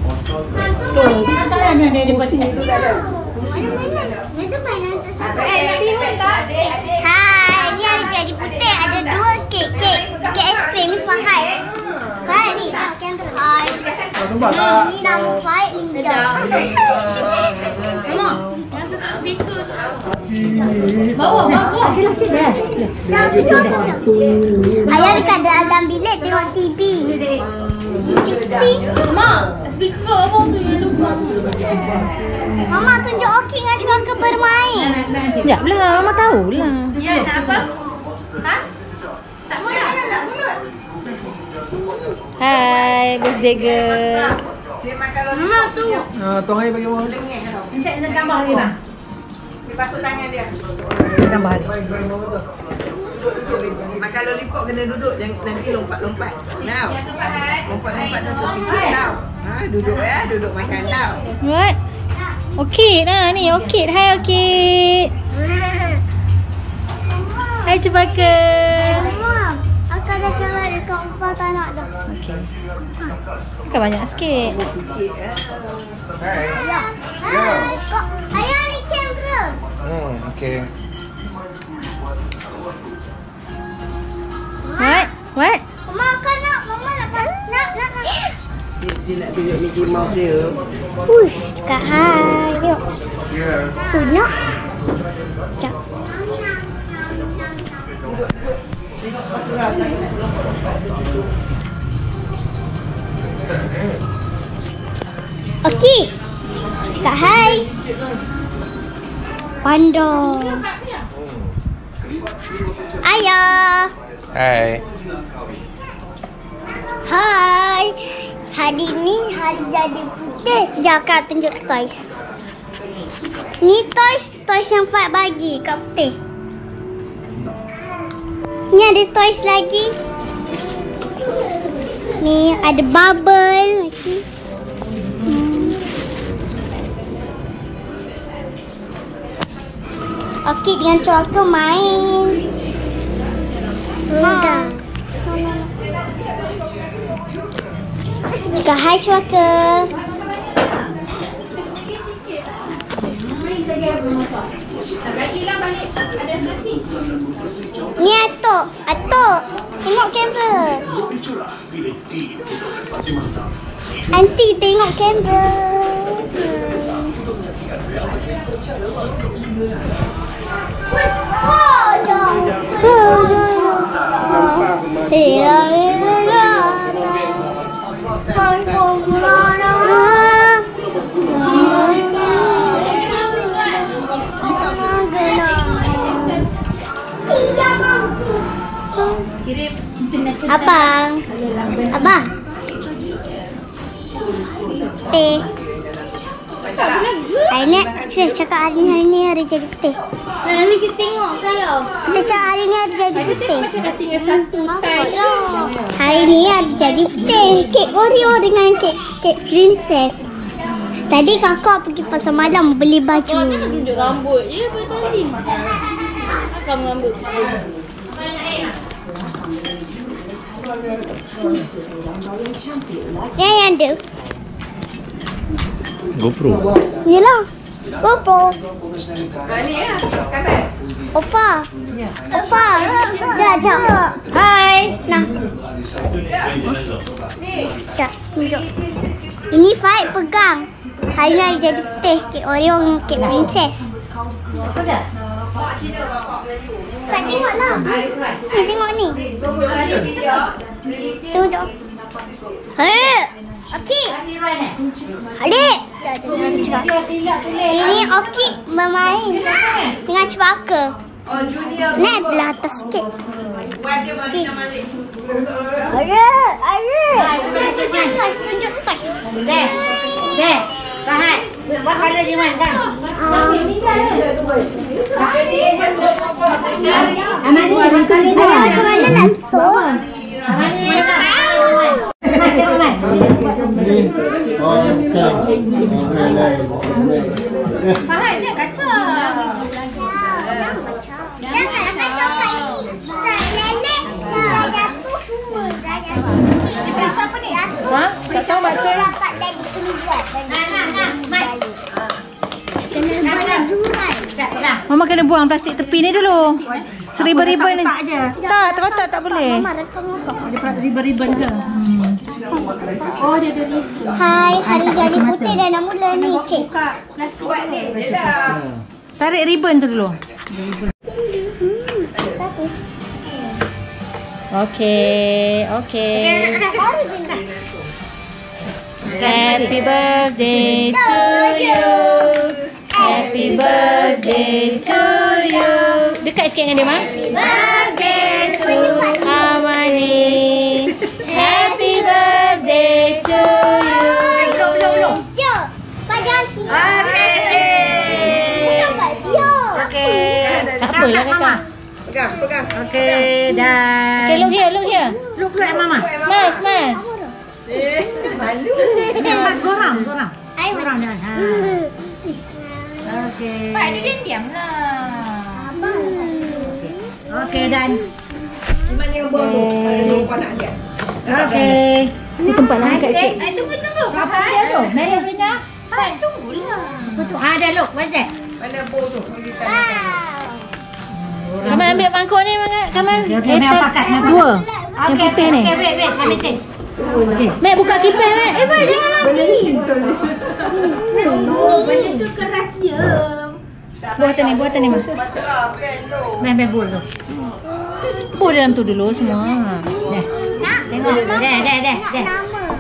Tu, tak ada dia pasal situ tak ada. Hai, ni ada jadi putih. Ada 2 kek. Kek aiskrim ni Fahad. Fahad ni tengok kamera. Hai. Ni nama Fahad Linda. Mama, yang tu tak speaker. Bawa. Okey, sip dah. Ayah dekat dalam bilik tengok TV. Mak, speaker apa tu yang lupa? Mama tunjuk Okey dengan Syurga bermain. Sekejap lah, Mama tahulah. Ya, nak apa? Ha? Tak mau nak mulut. Hai, birthday girl. Dia makan Mama tu. Tuang air bagi Mama. Saya tambah lagi bang. Dia basuh tangan dia. Tambah lagi. Makan lollipop kena duduk, jangan nanti lompat-lompat. Now. Yang tu Fahad. Lompat-lompat tu cucuk tau. Duduk ya, duduk makan tau. What? Okey lah ni, okey. Hai okey. Hai Cempaka. Mama, aku ada kamera dekat Upah tak nak dah. Okey. Kan banyak sikit. Hai. Hai, kok ayah ni kamera. Okey. What? Mama aku nak, mama nak. Dia nak tunjuk Mickey Mouse dia. Uish, Kak Hai. Tengok. Nak. Sekejap. Okey. Kak Hai. Pandor. Ayah. Hai. Hai. Hari ni hari jadi putih. Jakak tunjuk toys. Ni toys yang Fat bagi kat putih. Ni ada toys lagi. Ni ada bubble lagi. Okey, dengan Syurga main. Enggak. Juga hai Syurga. Lagilah balik. Ada nasi. Ni Atok. Tengok kamera. Aunty tengok kamera. Abang. Teh. Hari ni, saya cakap hari ni hari jadi putih. Nanti kita tengok saya. Kita cakap hari ni hari jadi putih. Macam dah tinggal satu time. Hari ni hari jadi putih. Kek Oreo dengan kek princess. Tadi kakak pergi pasar malam beli baju. Jangan tunjuk rambut je pada tadi. Akan rambut. Yang ada. GoPro. Yelah. GoPro. Ni ya, kamera. Opa. Jap. Hai. Nah. Jap, tunjuk. Ini Fahad pegang. Hari ni jadi putih. Kek Oreo dengan kek princess. Fahad tengok lah. Tengok ni. Tunjuk. Hei. Okey. Adik. Ini Okey bermain dengan Cempaka. Naik belah atas sikit. Ada. Tunjuk toys. Deh. Fahad. Buat pada di mana kan? Aman ni, Macam mana nak suruh? Fahad dia kacau. Janganlah kacau Fahad ni. Lelek dah jatuh semua. Dah jatuh. Perisa apa ni? Tak tahu betul. Rapat dari seminggu buang plastik tepi ni dulu. Seribu-ribu ni. Tak je. Tak, terkotak tak boleh. Mama rekam apa? Ada ribbon-ribbon ke? Oh, dia ada ribbon. Hai, hari jadi putih dah nak mula ni kek. Buka plastik ni. Tarik ribbon tu dulu. Satu. Okey. Happy birthday to you. Happy birthday to you. Dekat sikit dengan dia, Mak. Birthday to Amani. Happy birthday to you. Jom. Pajak. Tak apalah kakak. Pegang. Okey, dah. Okay, look here. Look at Mama. Smile. Malu. Mas gorang. Hai, Gorang dah. Ha. Okey. Pak, dia diamlah. Okey, dan. Di mana yang baru? Mana yang kau nak lihat? Okey. Ni tempat nak angkat kek. Tunggu. Apa dia tu? Mary Rina. Hai, tunggulah. Betul. Dah look. What's that? Mana bowl tu? Bagi tahu. Kamal ambil mangkuk ni, Kamal. Okey, Mel pakat. Dua. Yang putih ni. Okey, wait. Let me take. Okey. Mek, buka kipas, Mek. Jangan lagi. Benda tu keras je. Buat ni, Mak. Mel bowl tu. Buat dalam tu dulu semua. Tengok. Dah. Nama